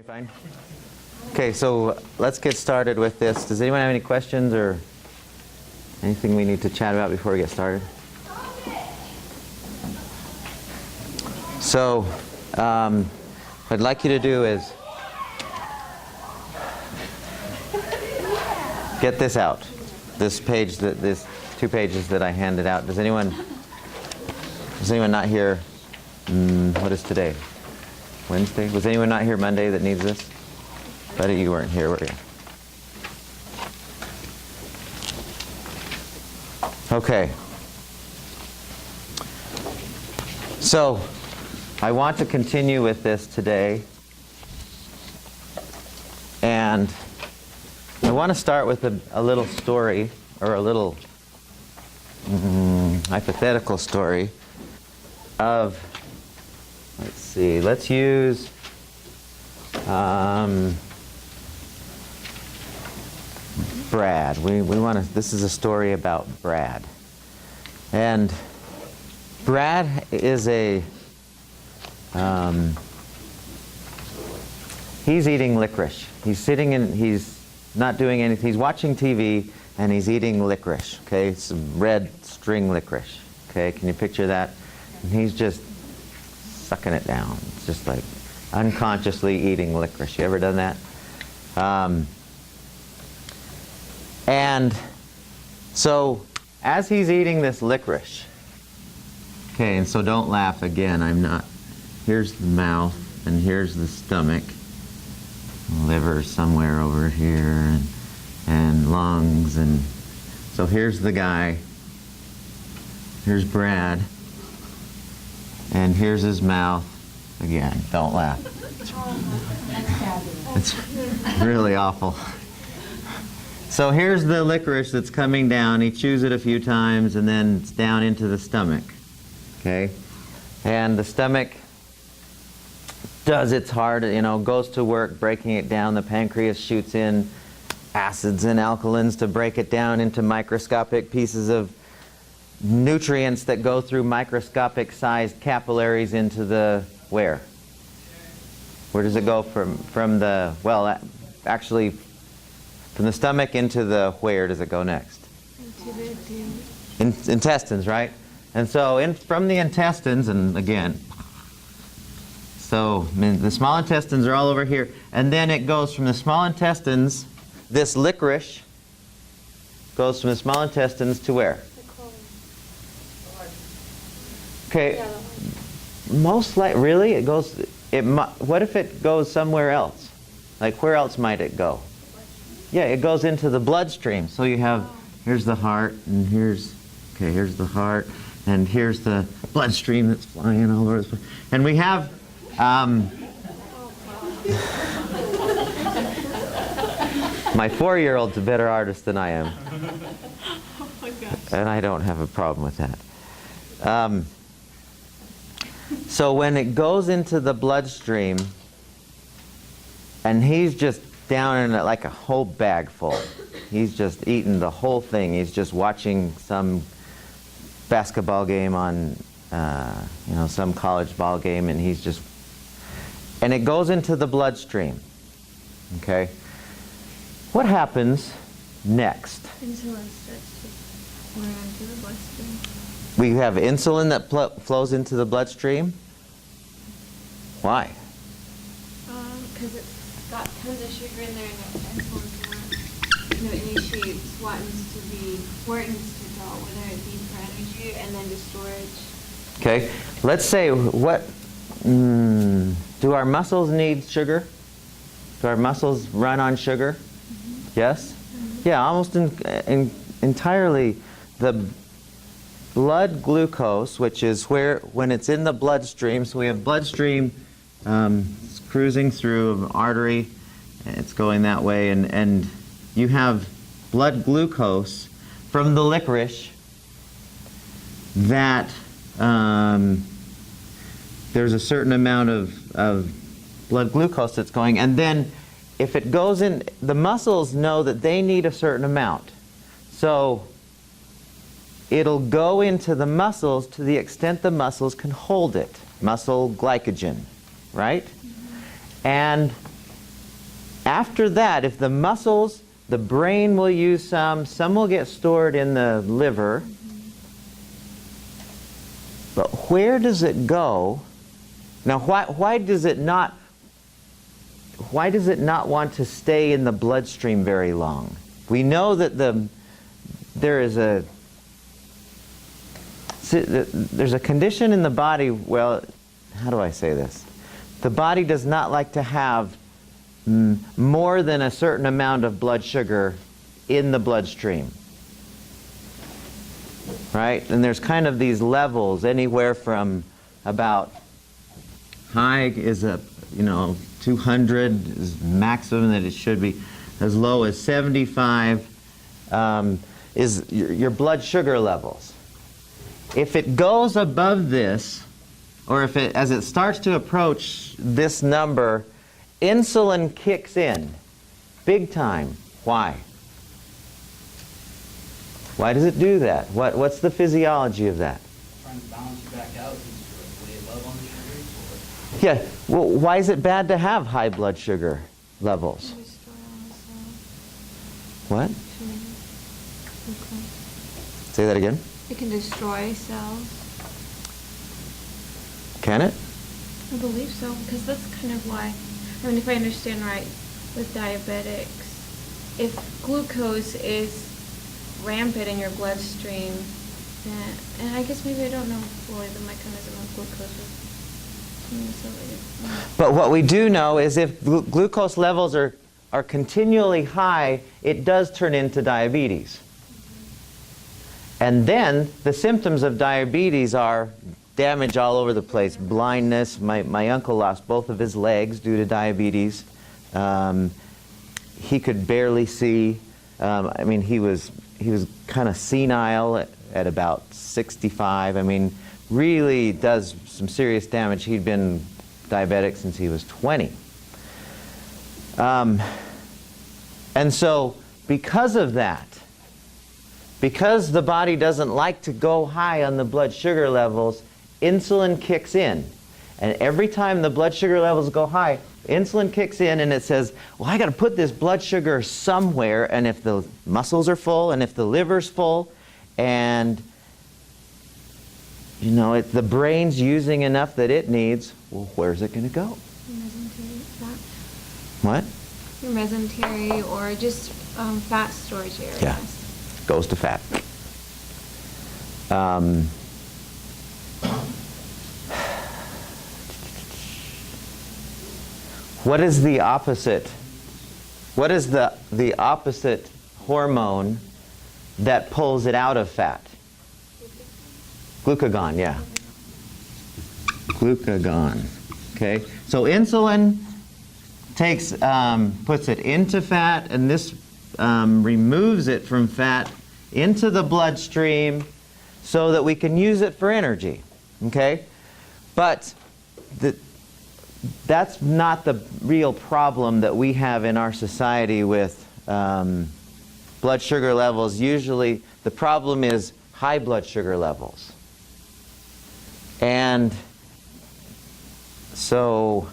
Fine. Okay, so let's get started with this. Does anyone have any questions or anything we need to chat about before we get started? So, what I'd like you to do is get this out. This page, this 2 pages that I handed out. Does anyone not here? What is today? Wednesday? Was anyone not here Monday that needs this? But you weren't here, were you? Okay. So, I want to continue with this today. And I want to start with a little story, or a little hypothetical story of, let's see, let's use Brad. We want to, this is a story about Brad. And Brad is he's eating licorice. He's sitting in, he's not doing anything, he's watching TV and he's eating licorice, okay? Some red string licorice, okay? Can you picture that? And he's just sucking it down. It's just like unconsciously eating licorice. You ever done that? And so as he's eating this licorice, okay, and so don't laugh again. I'm not. Here's the mouth and here's the stomach. Liver somewhere over here and lungs, and so here's the guy. Here's Brad. And here's his mouth. Again, don't laugh. It's really awful. So here's the licorice that's coming down. He chews it a few times and then it's down into the stomach. Okay? And the stomach does its hard, goes to work breaking it down. The pancreas shoots in acids and alkalins to break it down into microscopic pieces of nutrients that go through microscopic sized capillaries into the where? Where does it go from the, well, actually from the stomach into the, where does it go next? Into the intestines, right? And so from the intestines, and again, so the small intestines are all over here, and then it goes from the small intestines, this licorice goes from the small intestines to where? Okay, most likely, really, it goes, what if it goes somewhere else? Like, where else might it go? Yeah, it goes into the bloodstream. So you have, here's the heart, and here's the heart, and here's the bloodstream that's flying all over the place. And we have, my 4-year-old's a better artist than I am. Oh my gosh. And I don't have a problem with that. So when it goes into the bloodstream, and he's just down in it like a whole bag full. He's just eating the whole thing. He's just watching some basketball game on, some college ball game, and and it goes into the bloodstream. Okay? What happens next? Insulin starts to pour into the bloodstream. We have insulin that flows into the bloodstream. Why? Because it's got tons of sugar in there, and insulin initiates what needs to be, where it needs to go, whether it be for energy and then to storage. Okay. Let's say, do our muscles need sugar? Do our muscles run on sugar? Mm-hmm. Yes? Mm-hmm. Yeah, almost entirely. The blood glucose, which is when it's in the bloodstream, so we have bloodstream it's cruising through an artery, it's going that way, and you have blood glucose from the licorice that there's a certain amount of blood glucose that's going, and then if it goes in, the muscles know that they need a certain amount. So it'll go into the muscles to the extent the muscles can hold it. Muscle glycogen, right? And After that, if the muscles, the brain will use some will get stored in the liver. But where does it go? Now, why does it not want to stay in the bloodstream very long? We know that there's a condition in the body. Well, how do I say this? The body does not like to have more than a certain amount of blood sugar in the bloodstream. Right? And there's kind of these levels, anywhere from about high is 200 is maximum that it should be, as low as 75 is your blood sugar levels. If it goes above this, or as it starts to approach this number, insulin kicks in big time. Why? Why does it do that? What's the physiology of that? Trying to balance you back out since you're way above on the sugars? Yeah. Well, why is it bad to have high blood sugar levels? What? Say that again. It can destroy cells. Can it? I believe so, because that's kind of why, if I understand right, with diabetics, if glucose is rampant in your bloodstream, and I guess maybe I don't know fully the mechanism of glucose. But what we do know is if glucose levels are continually high, it does turn into diabetes. And then the symptoms of diabetes are damage all over the place, blindness. My uncle lost both of his legs due to diabetes. He could barely see. He was kind of senile at about 65. Really does some serious damage. He'd been diabetic since he was 20. And so because of that, because the body doesn't like to go high on the blood sugar levels, insulin kicks in. And every time the blood sugar levels go high, insulin kicks in and it says, well, I got to put this blood sugar somewhere, and if the muscles are full and if the liver's full and the brain's using enough that it needs, well, where's it going to go? Mesentery fat. What? Your mesentery or just fat storage areas. Yeah, goes to fat. What is the opposite? What is the opposite hormone that pulls it out of fat? Glucagon, yeah. Glucagon. Okay. So insulin puts it into fat, and this removes it from fat into the bloodstream so that we can use it for energy. Okay? But that's not the real problem that we have in our society with blood sugar levels. Usually the problem is high blood sugar levels. And so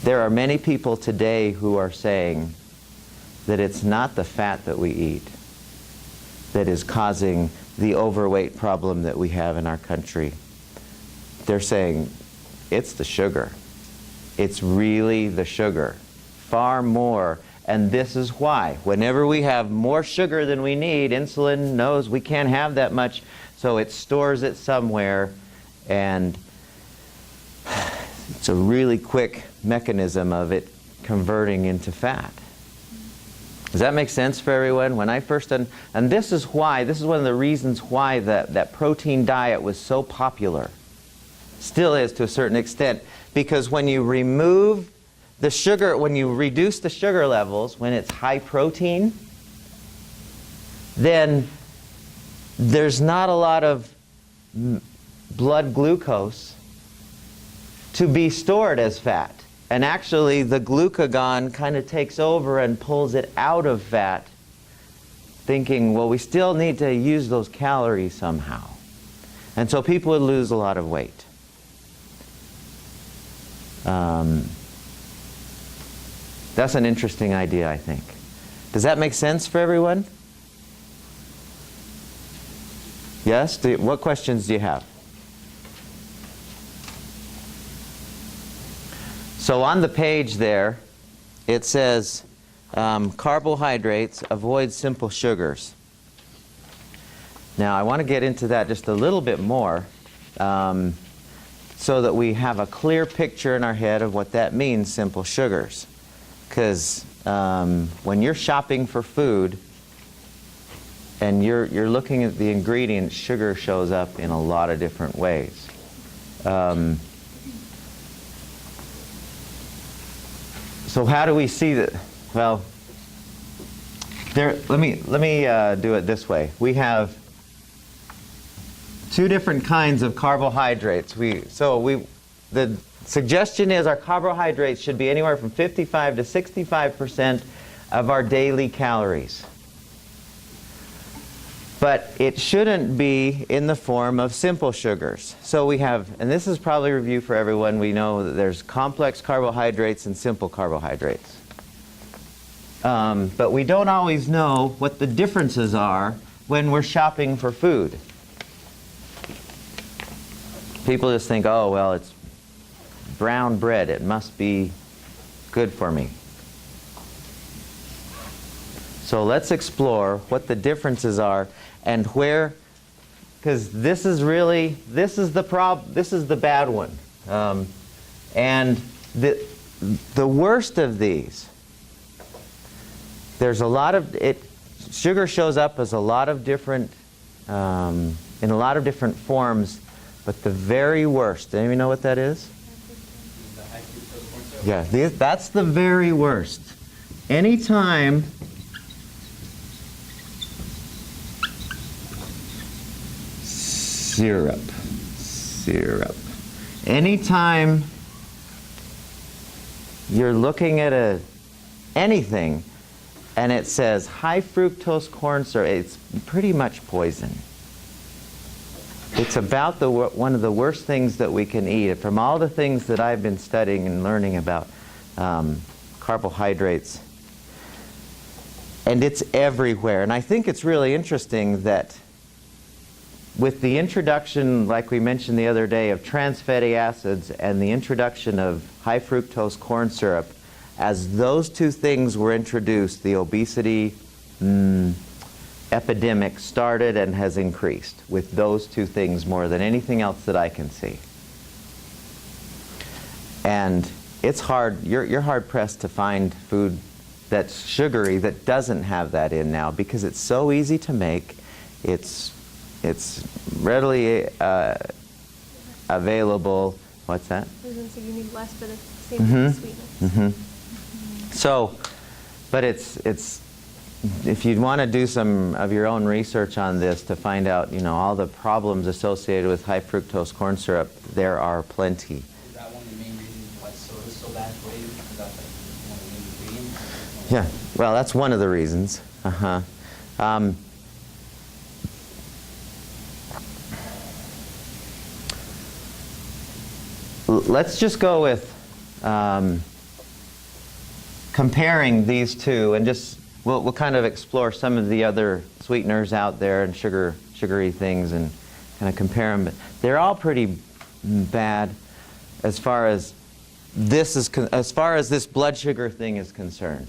there are many people today who are saying that it's not the fat that we eat that is causing the overweight problem that we have in our country. They're saying it's the sugar. It's really the sugar. Far more. And this is why. Whenever we have more sugar than we need, insulin knows we can't have that much, so it stores it somewhere, and it's a really quick mechanism of it converting into fat. Does that make sense for everyone? When I first and this is one of the reasons why that protein diet was so popular. Still is to a certain extent, because when you remove the sugar, when you reduce the sugar levels, when it's high protein, then there's not a lot of blood glucose to be stored as fat. And actually, the glucagon kind of takes over and pulls it out of fat, thinking, well, we still need to use those calories somehow. And so people would lose a lot of weight. That's an interesting idea, I think. Does that make sense for everyone? Yes? What questions do you have? So on the page there, it says, carbohydrates, avoid simple sugars. Now I want to get into that just a little bit more so that we have a clear picture in our head of what that means, simple sugars. Because when you're shopping for food and you're looking at the ingredients, sugar shows up in a lot of different ways. So how do we see that? Well, let me do it this way. We have two different kinds of carbohydrates. The suggestion is our carbohydrates should be anywhere from 55 to 65% of our daily calories. But it shouldn't be in the form of simple sugars. So we have, and this is probably a review for everyone, we know that there's complex carbohydrates and simple carbohydrates. But we don't always know what the differences are when we're shopping for food. People just think, oh, well, it's brown bread, it must be good for me. So let's explore what the differences are and where, because this is the bad one. And the worst of these, there's a lot of sugar shows up as a lot of different, in a lot of different forms, but the very worst, anybody know what that is? The high fructose corn syrup? Yeah, that's the very worst. Anytime syrup. Anytime you're looking at anything and it says high fructose corn syrup, it's pretty much poison. It's about one of the worst things that we can eat. From all the things that I've been studying and learning about carbohydrates, and it's everywhere. And I think it's really interesting that with the introduction, like we mentioned the other day, of trans fatty acids and the introduction of high fructose corn syrup, as those two things were introduced, the obesity epidemic started and has increased with those two things more than anything else that I can see. And it's hard, you're hard pressed to find food that's sugary that doesn't have that in now, because it's so easy to make. It's readily available. What's that? I was going to say you need less, but it's the same sweetness. So, but it's if you want to do some of your own research on this to find out, all the problems associated with high fructose corn syrup, there are plenty. Is that one of the main reasons why soda's so bad for you? Is that one of the main ingredients? Yeah, well, that's one of the reasons. Let's just go with comparing these two, and just we'll kind of explore some of the other sweeteners out there and sugary things, and kind of compare them. But they're all pretty bad as far as this blood sugar thing is concerned.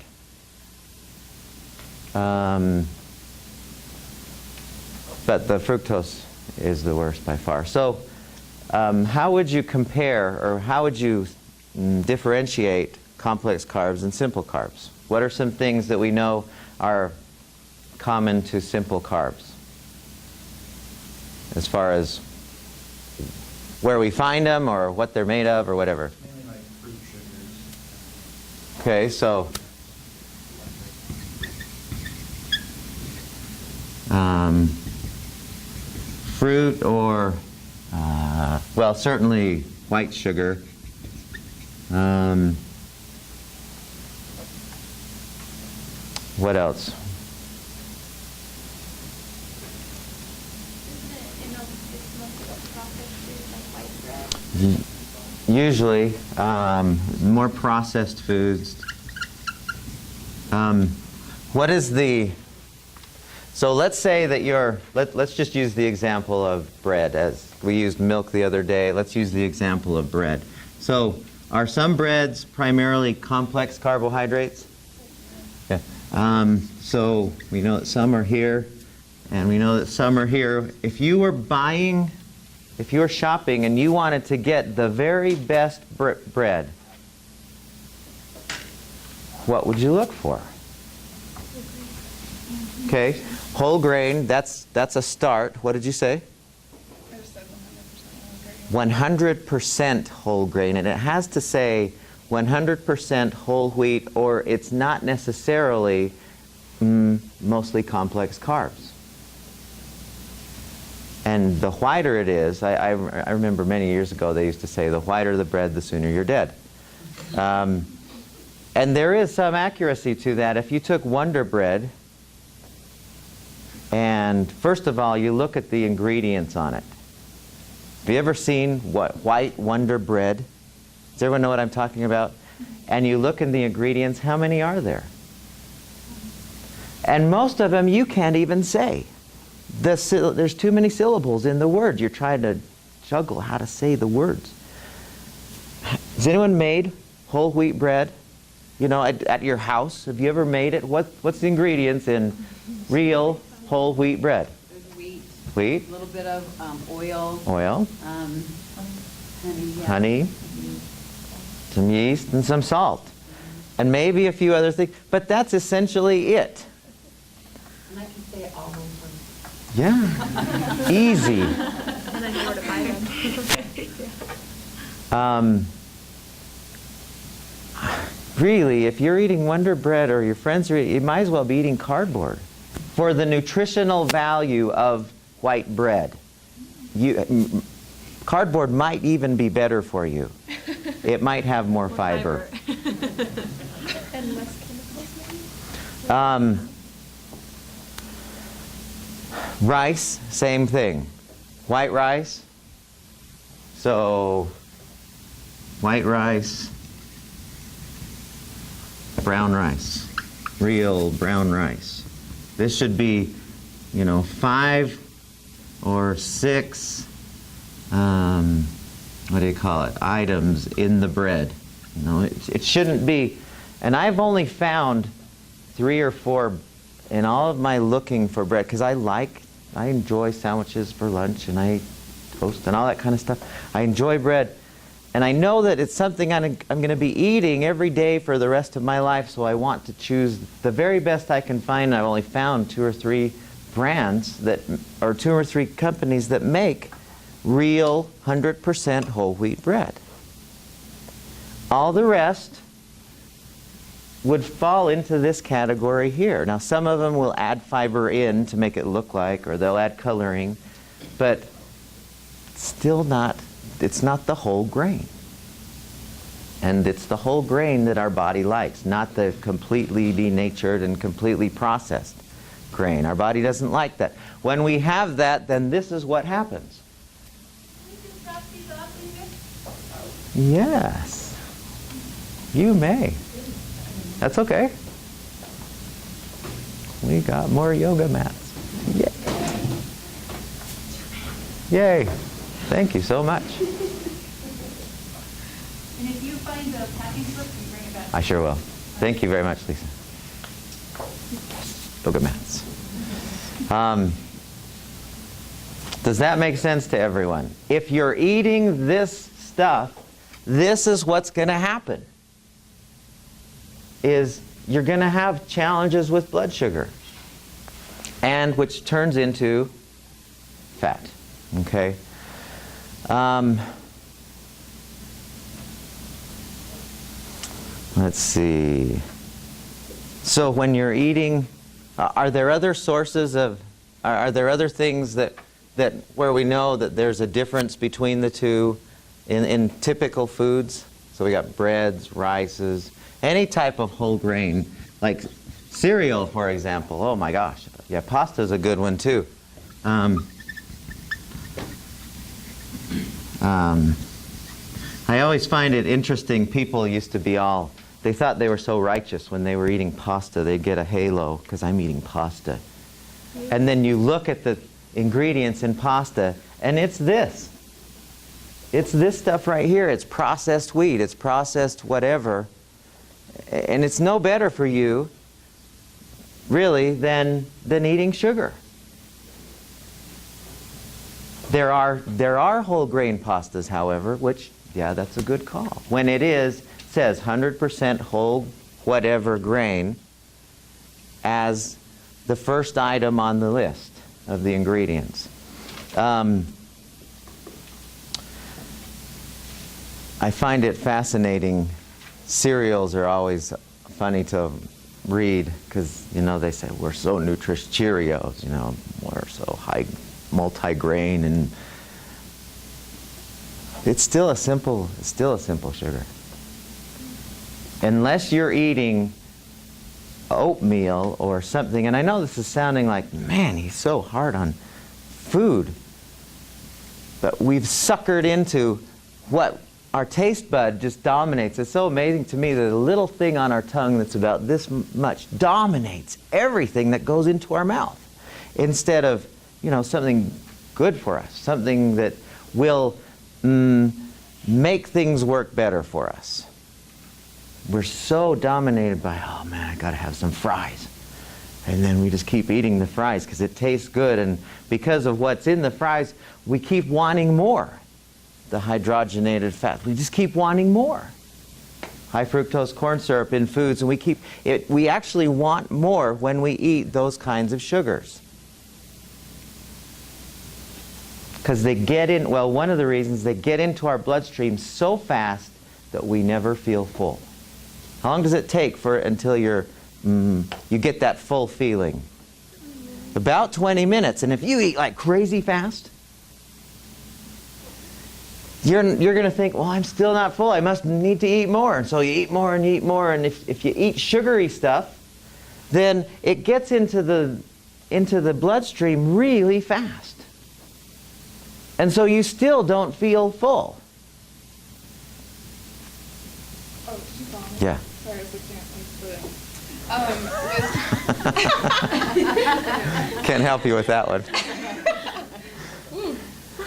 But the fructose is the worst by far. So how would you compare, or how would you differentiate complex carbs and simple carbs? What are some things that we know are common to simple carbs, as far as where we find them or what they're made of or whatever? Mainly like fruit sugars. Okay, so fruit or well, certainly white sugar. What else? Isn't it, it's most of the processed food, like white bread? Usually, more processed foods. What is the... So let's say that let's just use the example of bread, as we used milk the other day. Let's use the example of bread. So are some breads primarily complex carbohydrates? Yeah. So we know that some are here, and we know that some are here. If you were shopping and you wanted to get the very best bread, what would you look for? Okay, whole grain, that's a start. What did you say? I just said 100% whole 100% whole grain. grain, and it has to say 100% whole wheat, or it's not necessarily mostly complex carbs. And the whiter it is, I remember many years ago they used to say, the whiter the bread, the sooner you're dead. And there is some accuracy to that. If you took Wonder Bread, and first of all, you look at the ingredients on it. Have you ever seen white Wonder Bread? Does everyone know what I'm talking about? And you look in the ingredients, how many are there? And most of them you can't even say. There's too many syllables in the word. You're trying to juggle how to say the words. Has anyone made whole wheat bread? You know, at your house? Have you ever made it? What's the ingredients in real whole wheat bread? There's wheat. Wheat. A little bit of oil. Oil. Honey. Yeah. Honey. Some yeast and some salt. And maybe a few other things. But that's essentially it. And I can say it all over. Yeah. Easy. And I know where to buy them. Really, if you're eating Wonder Bread or your friends are eating, you might as well be eating cardboard. For the nutritional value of white bread, cardboard might even be better for you. It might have more fiber. And less chemicals, maybe? Rice, same thing. White rice. So, white rice, brown rice, real brown rice. This should be, 5 or 6, items in the bread. It shouldn't be. And I've only found 3 or 4 in all of my looking for bread, because I enjoy sandwiches for lunch, and I toast and all that kind of stuff. I enjoy bread. And I know that it's something I'm going to be eating every day for the rest of my life, so I want to choose the very best I can find. I've only found 2 or 3 brands or 2 or 3 companies that make real 100% whole wheat bread. All the rest would fall into this category here. Now, some of them will add fiber in to make it look like, or they'll add coloring, but still it's not the whole grain. And it's the whole grain that our body likes, not the completely denatured and completely processed grain. Our body doesn't like that. When we have that, then this is what happens. Yes. You may. That's okay. We got more yoga mats. Yay. Yay. Thank you so much. And if you find the packing slip, you bring it back. I sure will. Thank you very much, Lisa. Yoga mats. Does that make sense to everyone? If you're eating this stuff, this is what's going to happen. Is you're going to have challenges with blood sugar, and which turns into fat. Okay? Let's see. So when you're eating, are there other sources of, are there other things that where we know that there's a difference between the two in typical foods? So we got breads, rices, any type of whole grain, like cereal, for example. Oh my gosh. Yeah, pasta's a good one too. I always find it interesting, people used to be all, they thought they were so righteous when they were eating pasta, they'd get a halo, because I'm eating pasta. And then you look at the ingredients in pasta, and it's this. It's this stuff right here. It's processed wheat, it's processed whatever. And it's no better for you, really, than eating sugar. There are whole grain pastas, however, which, yeah, that's a good call. When it says 100% whole whatever grain as the first item on the list of the ingredients. I find it fascinating. Cereals are always funny to read because, you know, they say we're so nutritious. Cheerios, you know, we're so high multi-grain, and it's still a simple sugar. Unless you're eating oatmeal or something, and I know this is sounding like, man, he's so hard on food, but we've suckered into what our taste bud just dominates. It's so amazing to me that a little thing on our tongue that's about this much dominates everything that goes into our mouth, instead of, you know, something good for us, something that will make things work better for us. We're so dominated by, oh man, I gotta have some fries. And then we just keep eating the fries because it tastes good, and because of what's in the fries, we keep wanting more. The hydrogenated fat, we just keep wanting more. High fructose corn syrup in foods, and we actually want more when we eat those kinds of sugars. Because they get in, well, one of the reasons they get into our bloodstream so fast that we never feel full. How long does it take until you get that full feeling? About 20 minutes. And if you eat like crazy fast, you're going to think, well, I'm still not full. I must need to eat more. And so you eat more and you eat more. And if you eat sugary stuff, then it gets into the bloodstream really fast. And so you still don't feel full. Oh, she's on. Yeah. Sorry, I can't. Can't help you with that one.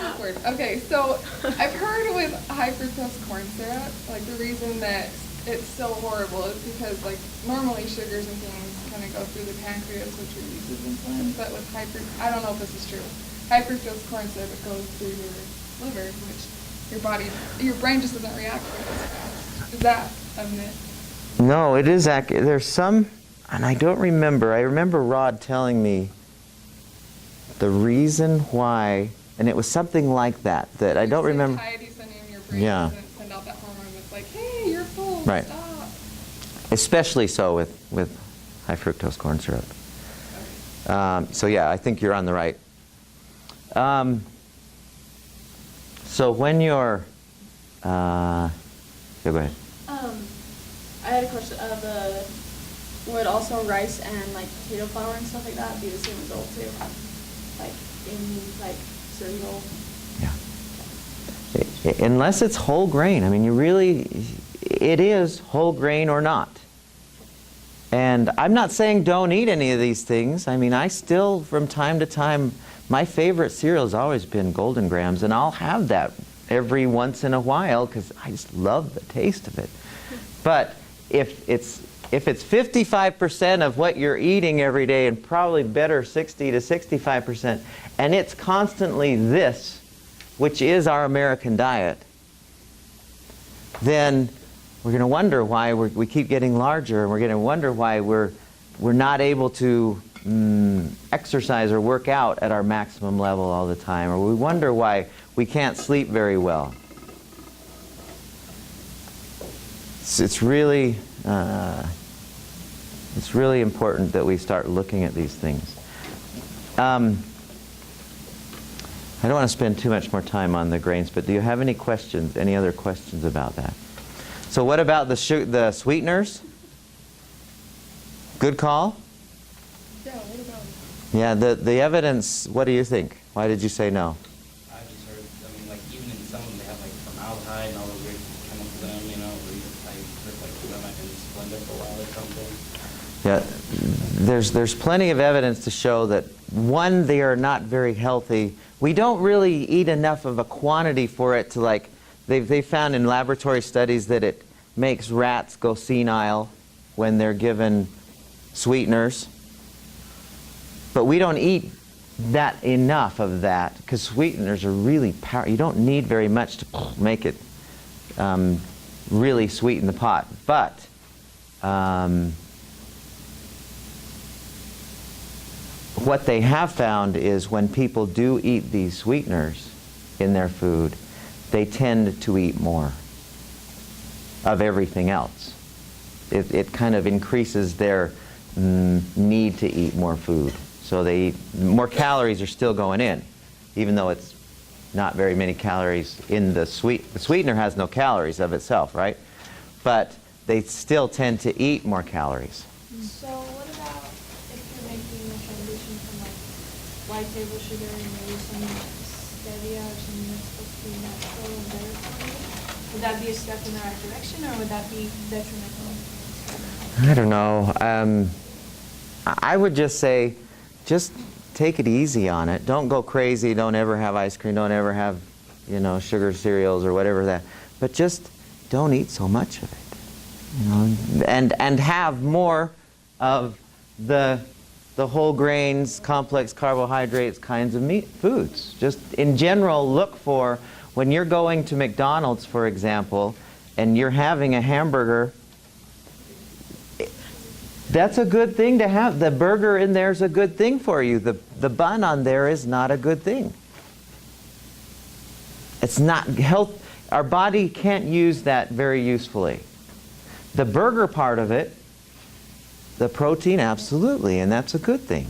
Awkward. Okay, so I've heard with high fructose corn syrup, like the reason that it's so horrible is because like normally sugars and things kind of go through the pancreas, which releases insulin, but with high fructose, I don't know if this is true. High fructose corn syrup, it goes through your liver, which your brain just doesn't react with as fast. Is that a myth? No, it is accurate. There's some, and I don't remember. I remember Rod telling me the reason why, and it was something like that I don't remember. Satiety sending in your brain Yeah. doesn't send out that hormone that's like, hey, you're full, Right. stop. Especially so with high fructose corn syrup. So yeah, I think you're on the right. So when you're, yeah, go ahead. I had a question. Would also rice and like potato flour and stuff like that be the same result too? Like in like cereal? Yeah. Unless it's whole grain. I mean, it is whole grain or not. And I'm not saying don't eat any of these things. I mean, I still, from time to time, my favorite cereal has always been Golden Grams, and I'll have that every once in a while because I just love the taste of it. But if it's 55% of what you're eating every day, and probably better 60 to 65%, and it's constantly this, which is our American diet, then we're going to wonder why we keep getting larger, and we're going to wonder why we're not able to exercise or work out at our maximum level all the time, or we wonder why we can't sleep very well. It's really important that we start looking at these things. I don't want to spend too much more time on the grains, but do you have any questions, any other questions about that? So what about the sweeteners? Good call? Yeah, what about it? Yeah, the evidence, what do you think? Why did you say no? I just heard, I mean, like, even in some of them, they have, like, formaldehyde and all those weird it for a while or something. Yeah, there's plenty of evidence to show that, one, they are not very healthy. We don't really eat enough of a quantity for it to, like, they found in laboratory studies that it makes rats go senile when they're given sweeteners. But we don't eat that enough of that, because sweeteners are really powerful. You don't need very much to make it really sweeten the pot. But what they have found is when people do eat these sweeteners in their food, they tend to eat more of everything else. It kind of increases their need to eat more food. So they eat, more calories are still going in, even though it's not very many calories in the sweetener has no calories of itself, right? But they still tend to eat more calories. So what about if you're making a transition from like white table sugar and maybe some stevia or something that's supposed to be natural and better for you? Would that be a step in the right direction, or would that be detrimental? I don't know. I would just say, just take it easy on it. Don't go crazy. Don't ever have ice cream. Don't ever have, you know, sugar cereals or whatever that. But just don't eat so much of it, you know, and have more of the whole grains, complex carbohydrates kinds of meat foods. Just in general, look for, when you're going to McDonald's, for example, and you're having a hamburger, that's a good thing to have. The burger in there is a good thing for you. The bun on there is not a good thing. It's not health. Our body can't use that very usefully. The burger part of it, the protein, absolutely, and that's a good thing.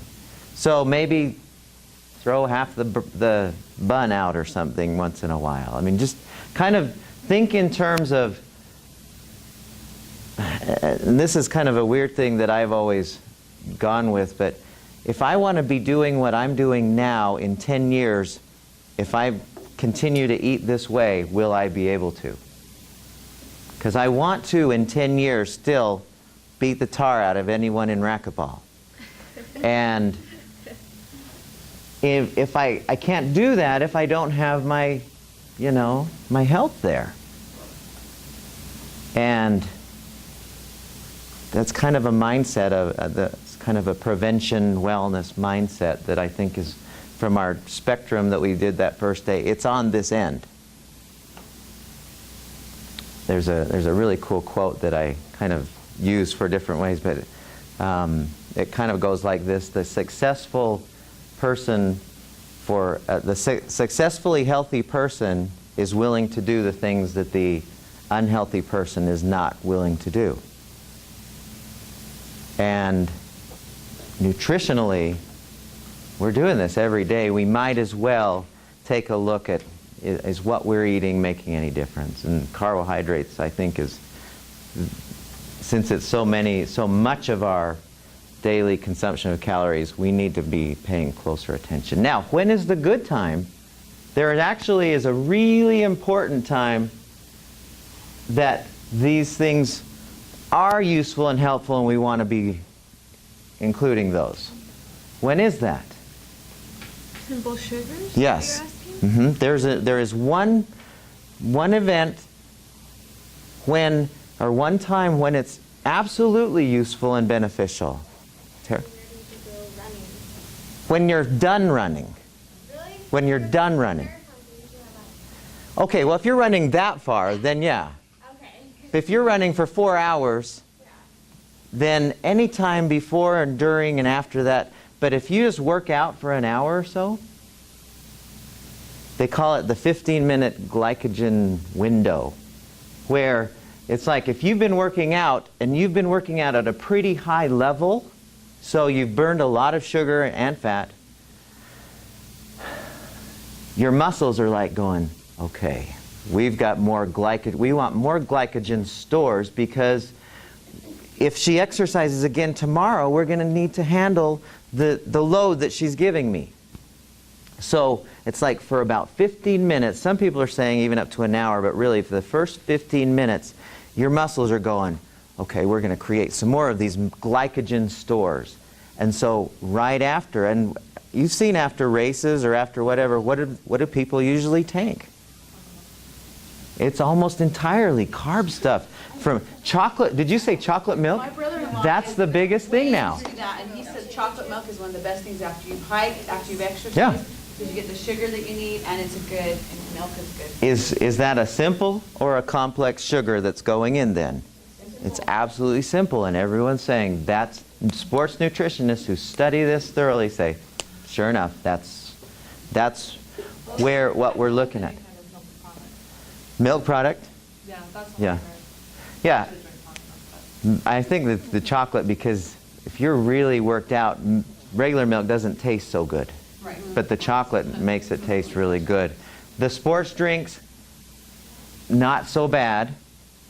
So maybe throw half the bun out or something once in a while. I mean, just kind of think in terms of, and this is kind of a weird thing that I've always gone with, but if I want to be doing what I'm doing now in 10 years, if I continue to eat this way, will I be able to? Because I want to, in 10 years, still beat the tar out of anyone in racquetball. And if I can't do that if I don't have my, you know, my health there. And that's kind of a mindset it's kind of a prevention wellness mindset that I think is from our spectrum that we did that first day. It's on this end. There's a really cool quote that I kind of use for different ways, but it kind of goes like this: the successful person successfully healthy person is willing to do the things that the unhealthy person is not willing to do. And nutritionally, we're doing this every day. We might as well take a look at, is what we're eating making any difference? And carbohydrates, I think, is, since it's so much of our daily consumption of calories, we need to be paying closer attention. Now, when is the good time? There actually is a really important time that these things are useful and helpful, and we want to be including those. When is that? Simple sugars? Yes. You're asking? There is one event when, or one time when it's absolutely useful and beneficial. When you're done running. Really? When you're done running. Okay, well, if you're running that far, then yeah. If you're running for 4 hours, then any time before and during and after that. But if you just work out for an hour or so, they call it the 15-minute glycogen window, where it's like if you've been working out and you've been working out at a pretty high level, so you've burned a lot of sugar and fat, your muscles are like going, okay, we've got more glycogen. We want more glycogen stores, because if she exercises again tomorrow, we're going to need to handle the load that she's giving me. So it's like for about 15 minutes, some people are saying even up to an hour, but really for the first 15 minutes, your muscles are going, okay, we're going to create some more of these glycogen stores. And so right after, and you've seen after races or after whatever, what do people usually take? It's almost entirely carb stuff. From chocolate, did you say chocolate milk? My brother-in-law That's is the biggest thing way now. into that, and he says chocolate milk is one of the best things after you've hiked, after you've exercised. Yeah. Because you get the sugar that you need, and it's good, and milk is good. Is that a simple or a complex sugar that's going in then? It's absolutely simple, and everyone's saying that's, sports nutritionists who study this thoroughly say, sure enough, that's what we're looking at. Milk product? Yeah, that's what Yeah. I heard. Yeah. I think that the chocolate, because if you're really worked out, regular milk doesn't taste so good. Right. But the chocolate makes it taste really good. The sports drinks, not so bad.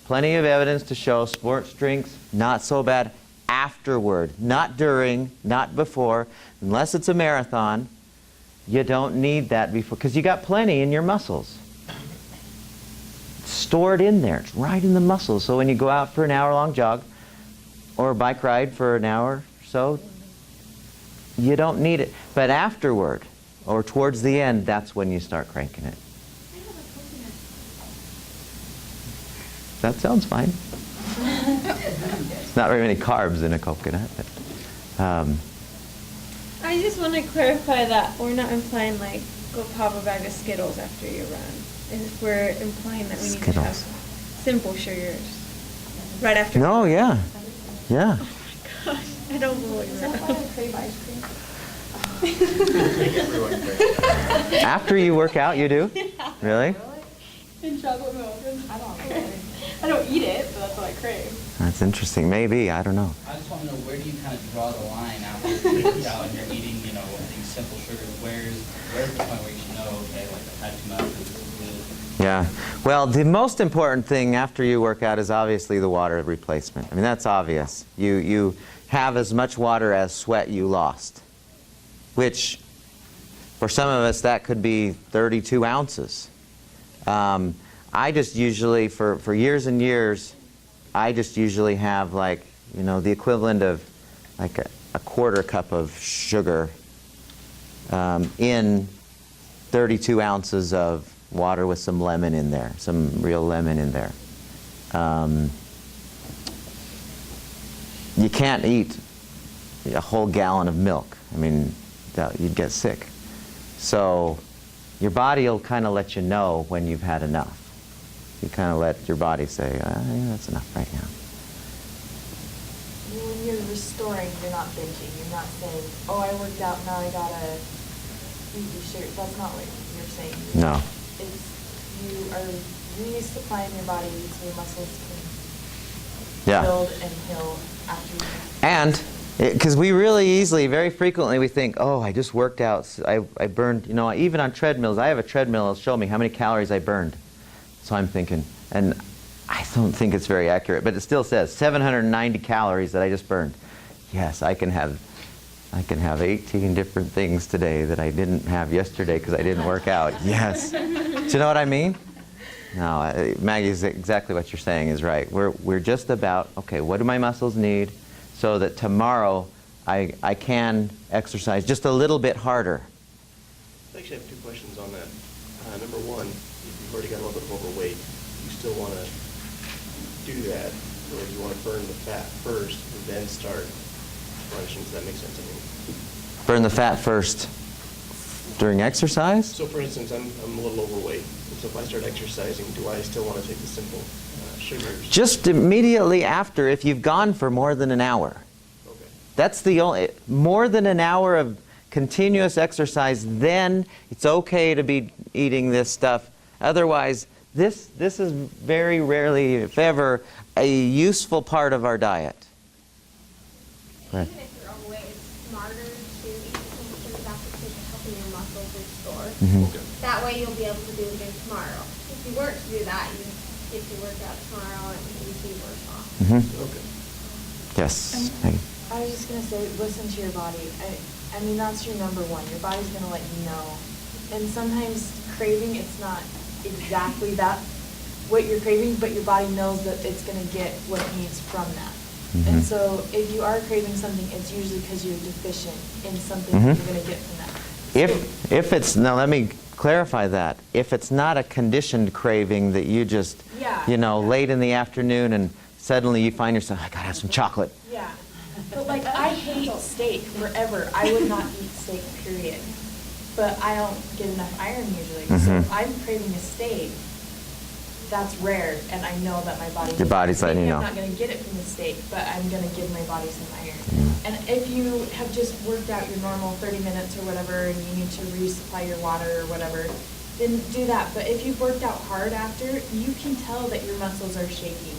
Plenty of evidence to show sports drinks, not so bad afterward. Not during, not before. Unless it's a marathon, you don't need that before, because you got plenty in your muscles. Stored in there. It's right in the muscles. So when you go out for an hour-long jog or a bike ride for an hour or so, you don't need it. But afterward, or towards the end, that's when you start cranking it. That sounds fine. Not very many carbs in a coconut. But, I just want to clarify that we're not implying like go pop a bag of Skittles after you run. If we're implying that we need to have Skittles. simple sugars right after. no, yeah. Yeah. Gosh, I don't believe Is that that. why I crave ice cream? After you work out, you do? Really? And chocolate milk. I don't eat it, but that's what I crave. That's interesting. Maybe. I don't know. I just want to know, where do you kind of draw the line after you work out and you're eating, these simple sugars? Where's the point where you should know, okay, like I've had too much, this is good? Yeah. Well, the most important thing after you work out is obviously the water replacement. I mean, that's obvious. You have as much water as sweat you lost, which for some of us that could be 32 ounces. I just usually, for years and years, I just usually have like, the equivalent of like a quarter cup of sugar in 32 ounces of water with some lemon in there, some real lemon in there. You can't eat a whole gallon of milk. I mean, you'd get sick. So your body will kind of let you know when you've had enough. You kind of let your body say, yeah, that's enough right now. When you're restoring, you're not binging. You're not saying, oh, I worked out, now I gotta eat these sugars. That's not what you're saying. No. It's you are resupplying your body so your muscles can Yeah. build and heal after you. And because we really easily, very frequently, we think, oh, I just worked out. I burned, even on treadmills. I have a treadmill. It'll show me how many calories I burned. So I'm thinking, and I don't think it's very accurate, but it still says 790 calories that I just burned. Yes, I can have 18 different things today that I didn't have yesterday because I didn't work out. Yes. Do you know what I mean? No, Maggie's exactly what you're saying is right. We're just about, okay, what do my muscles need so that tomorrow I can exercise just a little bit harder? I actually have two questions on that. Number one, if you've already got a little bit of overweight, you still want to do that, or do you want to burn the fat first and then start crunching? Does that make sense? I mean, Burn the fat first during exercise? so for instance, I'm a little overweight, and so if I start exercising, do I still want to take the simple sugars? Just immediately after, if you've gone for more than an hour. Okay. That's the only, more than an hour of continuous exercise, then it's okay to be eating this stuff. Otherwise, this is very rarely, if ever, a useful part of our diet. Right. Even if you're overweight, it's smarter to eat simple sugars after because you're helping your muscles restore. Mhm. Okay. That way you'll be able to do it again tomorrow. If you weren't to do that, you get your workout tomorrow and you'd be worse off. Mhm. Okay. Yes. Maggie. I was just gonna say, listen to your body. I mean, that's your number one. Your body's gonna let you know. And sometimes craving, it's not exactly that what you're craving, but your body knows that it's gonna get what it needs from that. Mhm. And so if you are craving something, it's usually because you're deficient in something Mhm. that you're gonna get from that. If it's, now let me clarify that. If it's not a conditioned craving that you just, Yeah. late in the afternoon and suddenly you find yourself, I gotta have some chocolate. Yeah, but like, I hate steak forever. I would not eat steak, period. But I don't get enough iron usually. So Mhm. if I'm craving a steak, that's rare, and I know that my body. Your body's letting you know. I'm not gonna get it from the steak, but I'm gonna give my body some iron. Mm. And if you have just worked out your normal 30 minutes or whatever, and you need to resupply your water or whatever, then do that. But if you've worked out hard after, you can tell that your muscles are shaking.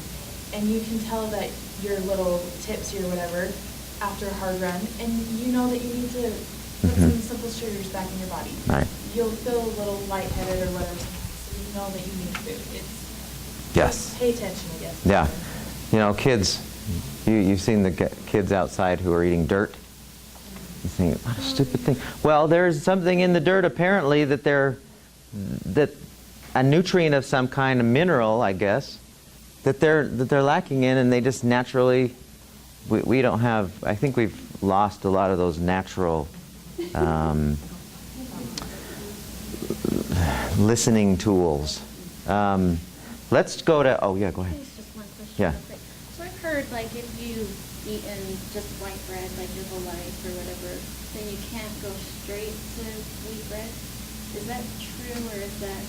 And you can tell that your little tipsy or whatever after a hard run, and you know that you need to put Mhm. some simple sugars back in your body. Right. You'll feel a little lightheaded or whatever sometimes, so you know that you need food. Yes. Just pay attention, I guess. Yeah. Kids, you've seen the kids outside who are eating dirt. You think, what a stupid thing. Well, there's something in the dirt apparently that a nutrient of some kind, a mineral, I guess, that they're lacking in, and they just naturally, we don't have, I think we've lost a lot of those natural listening tools. Let's go to, oh yeah, go ahead. Please, just one question. Yeah. real quick. So I've heard, like, if you've eaten just white bread, like your whole life or whatever, then you can't go straight to wheat bread. Is that true, or is that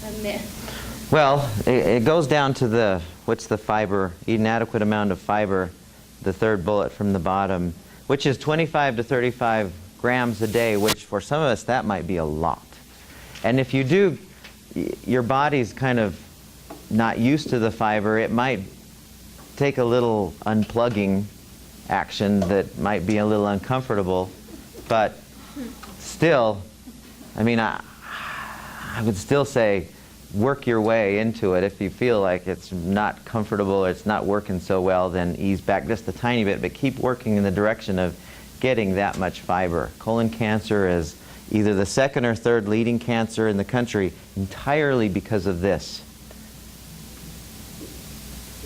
a myth? Well, it goes down to what's the fiber? Eat an adequate amount of fiber, the third bullet from the bottom, which is 25 to 35 grams a day, which for some of us that might be a lot. And if you do, your body's kind of not used to the fiber, it might take a little unplugging action that might be a little uncomfortable, but still, I mean, I would still say work your way into it. If you feel like it's not comfortable or it's not working so well, then ease back just a tiny bit, but keep working in the direction of getting that much fiber. Colon cancer is either the second or third leading cancer in the country entirely because of this.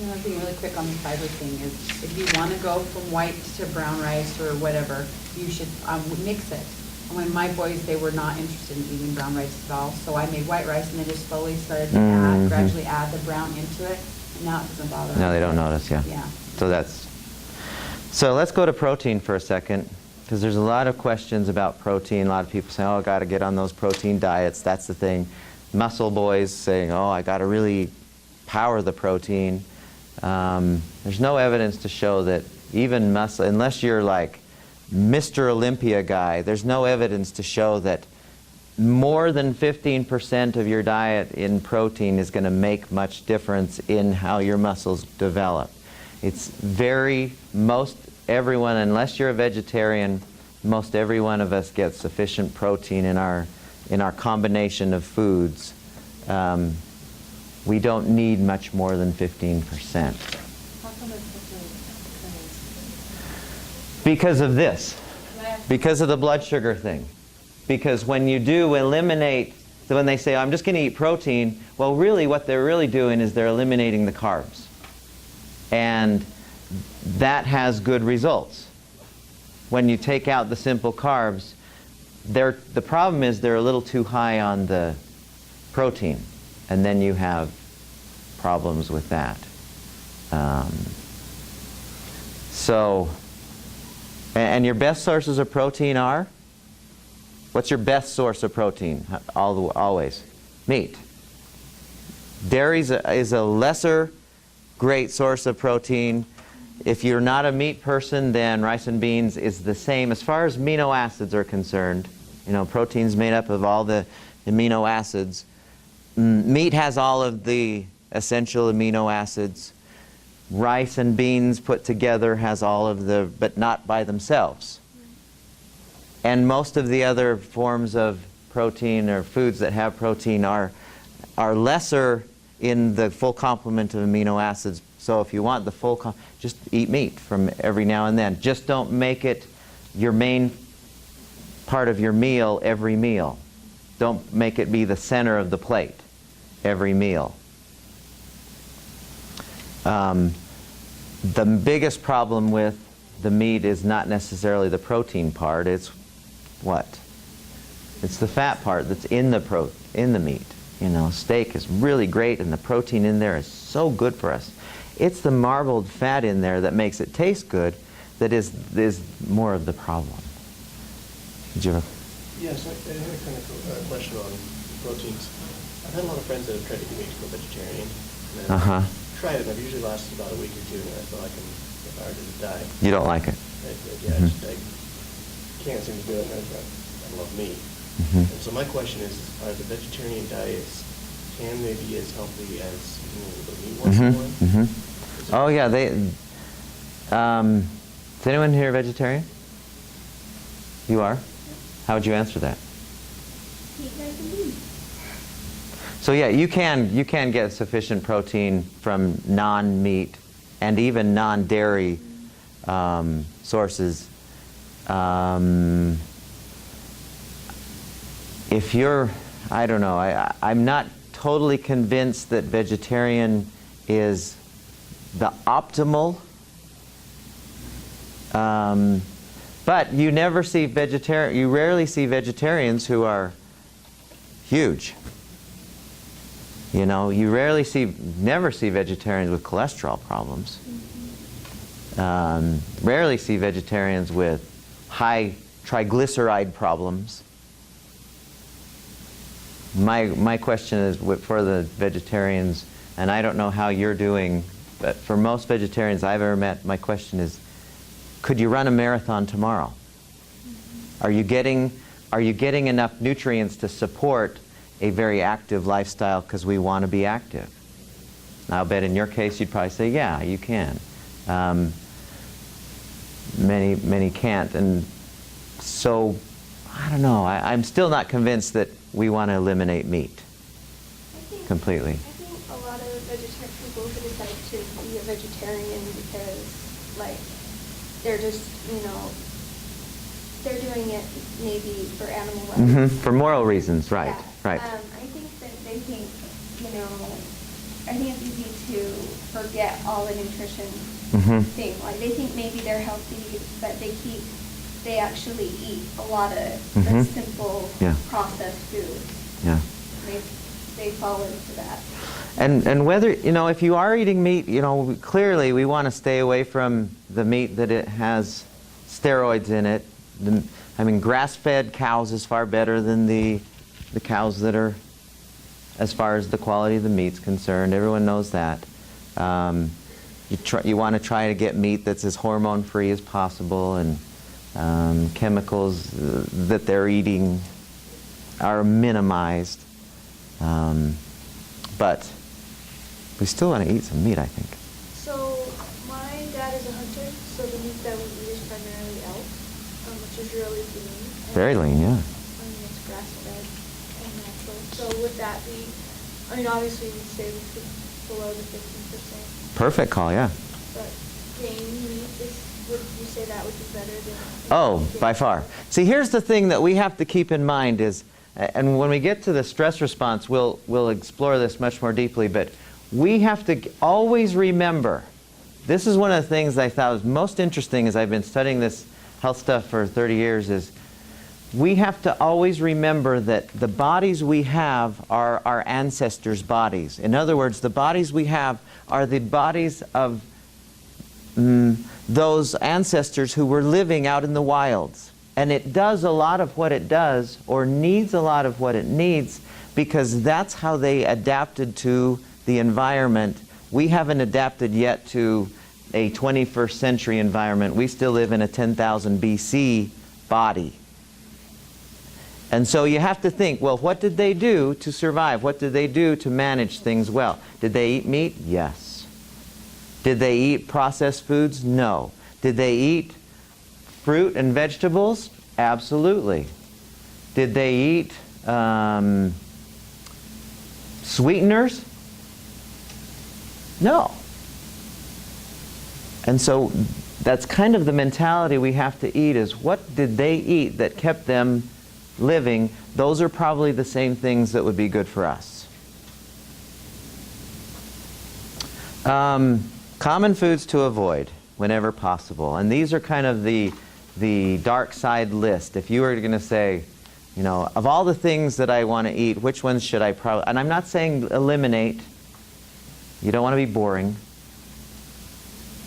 One thing really quick on the fiber thing is, if you want to go from white to brown rice or whatever, you should mix it. And when my boys, they were not interested in eating brown rice at all, so I made white rice and then just slowly started to gradually add the brown into it, and now it doesn't bother them. No, they don't notice, yeah. Yeah. So let's go to protein for a second, because there's a lot of questions about protein. A lot of people say, oh, I got to get on those protein diets. That's the thing. Muscle boys saying, oh, I got to really power the protein. There's no evidence to show that even muscle, unless you're like Mr. Olympia guy, there's no evidence to show that more than 15% of your diet in protein is going to make much difference in how your muscles develop. It's most everyone, unless you're a vegetarian, most every one of us gets sufficient protein in our combination of foods. We don't need much more than 15%. Because of this. Because of the blood sugar thing. Because when you do eliminate, so when they say, I'm just going to eat protein, well, really what they're really doing is they're eliminating the carbs. And that has good results. When you take out the simple carbs, the problem is they're a little too high on the protein. And then you have problems with that. And your best sources of protein are? What's your best source of protein? Always. Meat. Dairy is a lesser great source of protein. If you're not a meat person, then rice and beans is the same. As far as amino acids are concerned, protein's made up of all the amino acids. Meat has all of the essential amino acids. Rice and beans put together has all of but not by themselves. And most of the other forms of protein or foods that have protein are lesser in the full complement of amino acids. So if you want the full, just eat meat from every now and then. Just don't make it your main part of your meal every meal. Don't make it be the center of the plate every meal. The biggest problem with the meat is not necessarily the protein part. It's what? It's the fat part that's in the meat. You know, steak is really great, and the protein in there is so good for us. It's the marbled fat in there that makes it taste good that is more of the problem. Did you ever? Yes, I had a kind of question on proteins. I've had a lot of friends that have tried to get me to go vegetarian. And I've tried it, and I've usually lasted about a week or two, and I feel like if I were to die. You don't like it? I can't seem to do it, and I love meat. And so my question is, are the vegetarian diets, can they be as healthy as eating a little bit of meat once in a while? Oh yeah, is anyone here vegetarian? You are? How would you answer that? So yeah, you can get sufficient protein from non-meat and even non-dairy sources. If you're, I don't know, I'm not totally convinced that vegetarian is the optimal. But you rarely see vegetarians who are huge. You know, you never see vegetarians with cholesterol problems. Rarely see vegetarians with high triglyceride problems. My question is for the vegetarians, and I don't know how you're doing, but for most vegetarians I've ever met, my question is, could you run a marathon tomorrow? Are you getting enough nutrients to support a very active lifestyle because we want to be active? I'll bet in your case you'd probably say, yeah, you can. Many can't, and so I don't know. I'm still not convinced that we want to eliminate meat completely. I think a lot of vegetarian people who decide to be a vegetarian because, like, they're just, they're doing it maybe for animal rights. For moral reasons, right, Yeah. right. I think that they think, I think it's easy to forget all the nutrition thing. Like, they think maybe they're healthy, but they actually eat a lot of the simple processed food. Yeah. They fall into that. And whether, if you are eating meat, clearly we want to stay away from the meat that it has steroids in it. Grass-fed cows is far better than the cows that are, as far as the quality of the meat's concerned. Everyone knows that. You want to try to get meat that's as hormone-free as possible, and chemicals that they're eating are minimized. But we still want to eat some meat, I think. So my dad is a hunter, so the meat that we eat is primarily elk, which is really lean. Very lean, yeah. It's grass-fed and natural. So would that be, obviously we'd say we could below the 15%. Perfect call, yeah. But game meat would you say that would be better than? Oh, by far. See, here's the thing that we have to keep in mind is, and when we get to the stress response, we'll explore this much more deeply, but we have to always remember, this is one of the things I thought was most interesting as I've been studying this health stuff for 30 years, is we have to always remember that the bodies we have are our ancestors' bodies. In other words, the bodies we have are the bodies of those ancestors who were living out in the wilds. And it does a lot of what it does, or needs a lot of what it needs, because that's how they adapted to the environment. We haven't adapted yet to a 21st century environment. We still live in a 10,000 BC body. And so you have to think, well, what did they do to survive? What did they do to manage things well? Did they eat meat? Yes. Did they eat processed foods? No. Did they eat fruit and vegetables? Absolutely. Did they eat sweeteners? No. And so that's kind of the mentality we have to eat, is what did they eat that kept them living? Those are probably the same things that would be good for us. Common foods to avoid whenever possible. And these are kind of the dark side list. If you were going to say, you know, of all the things that I want to eat, which ones should I probably... And I'm not saying eliminate. You don't want to be boring.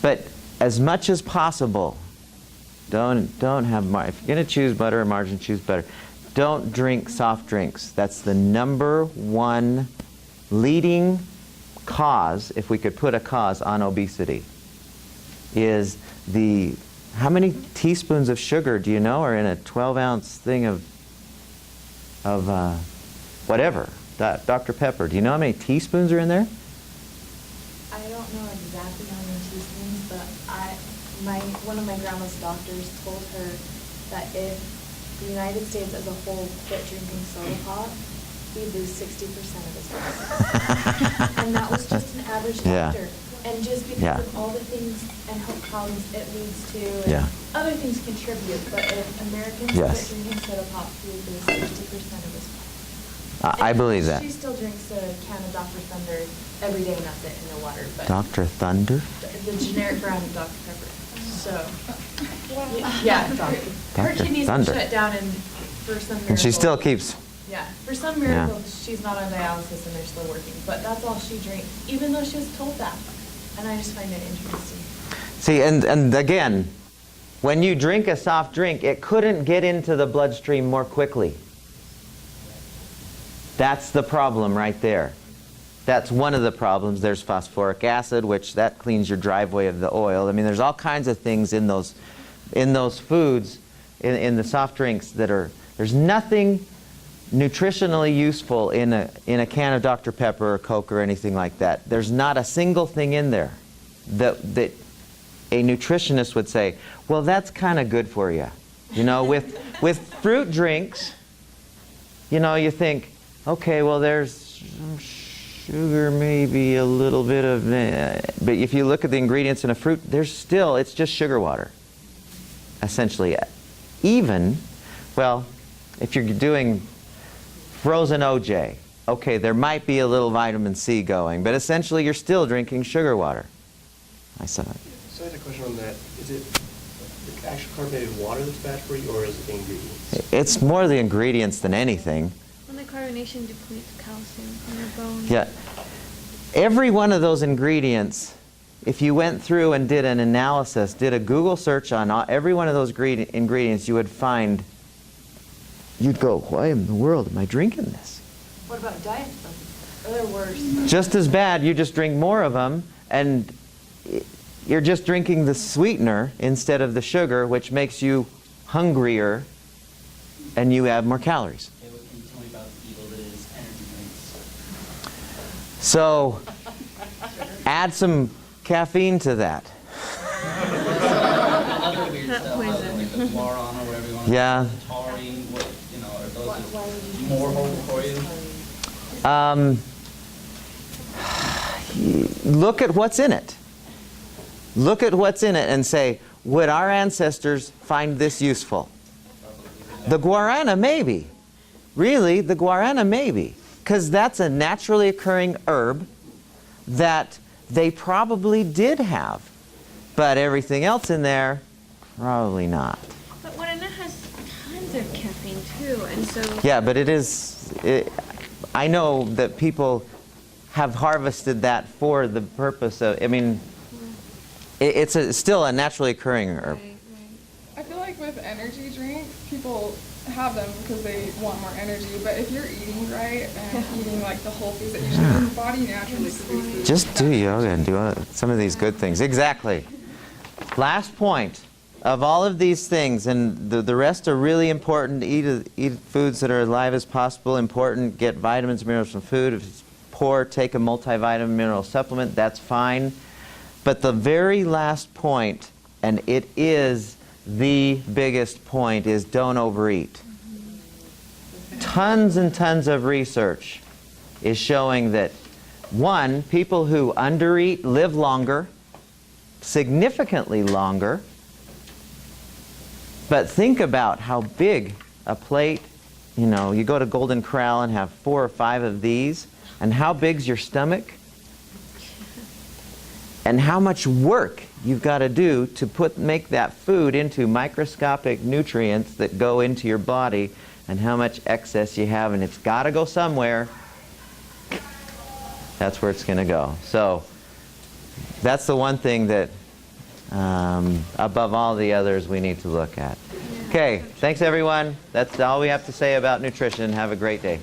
But as much as possible, don't have... If you're going to choose butter or margarine, choose butter. Don't drink soft drinks. That's the number one leading cause, if we could put a cause on obesity, is the... How many teaspoons of sugar do you know are in a 12-ounce thing of whatever, Dr. Pepper? Do you know how many teaspoons are in there? I don't know exactly how many teaspoons, but one of my grandma's doctors told her that if the United States as a whole quit drinking soda pop, he'd lose 60% of his weight. And that was just an average Yeah. doctor. And just because Yeah. of all the things and health problems it leads to, and Yeah. other things contribute, but if Americans Yes. quit drinking soda pop, he would lose 60% of his weight. I believe that. She still drinks a can of Dr. Thunder every day, and that's it, in the water. But Dr. Thunder? the generic brand of Dr. Pepper. So, yeah, her Dr. kidneys Thunder. were shut down, and for some miracle. And she still keeps... Yeah, for some miracle, she's not on dialysis and they're still working. But that's all she drinks, even though she was told that. And I just find it interesting. See, and again, when you drink a soft drink, it couldn't get into the bloodstream more quickly. That's the problem right there. That's one of the problems. There's phosphoric acid, which that cleans your driveway of the oil. I mean, there's all kinds of things in those foods, in the soft drinks that are... There's nothing nutritionally useful in a can of Dr. Pepper or Coke or anything like that. There's not a single thing in there that a nutritionist would say, well, that's kind of good for you. You know, with fruit drinks, you know, you think, okay, well, there's sugar, maybe a little bit of... but if you look at the ingredients in a fruit, it's just sugar water, essentially. Even, well, if you're doing frozen OJ, okay, there might be a little vitamin C going, but essentially you're still drinking sugar water. I saw it. So I had a question on that. Is it the actual carbonated water that's bad for you, or is it the ingredients? It's more the ingredients than anything. When the carbonation depletes calcium from your bones. Yeah. Every one of those ingredients, if you went through and did an analysis, did a Google search on every one of those ingredients, you would find, you'd go, why in the world am I drinking this? What about diet sodas? They're worse. Just as bad, you just drink more of them, and you're just drinking the sweetener instead of the sugar, which makes you hungrier, and you have more calories. Okay, what can you tell me about the evil that is energy drinks? So, add some caffeine to that. Other weird stuff, like the guarana or whatever you want to Yeah. call it, the taurine, what, you know, are those just more horrible for you? Look at what's in it. Look at what's in it and say, would our ancestors find this useful? The guarana, maybe. Really, the guarana, maybe. Because that's a naturally occurring herb that they probably did have. But everything else in there, probably not. But guarana has tons of caffeine too, and so... Yeah, but I know that people have harvested that for the purpose of, I mean, it's still a naturally occurring herb. Right, right. I feel like with energy drinks, people have them because they want more energy, but if you're eating right and eating like the whole foods that you should, your body naturally produces. Just do yoga and do some of these good things. Exactly. Last point of all of these things, and the rest are really important. Eat foods that are as live as possible. Important. Get vitamins and minerals from food. If it's poor, take a multivitamin mineral supplement. That's fine. But the very last point, and it is the biggest point, is don't overeat. Tons and tons of research is showing that, one, people who undereat live longer, significantly longer. But think about how big a plate, you know, you go to Golden Corral and have 4 or 5 of these, and how big's your stomach? and how much work you've got to do to make that food into microscopic nutrients that go into your body, and how much excess you have, and it's got to go somewhere. That's where it's going to go. So that's the one thing that above all the others we need to look at. Okay, thanks everyone. That's all we have to say about nutrition. Have a great day.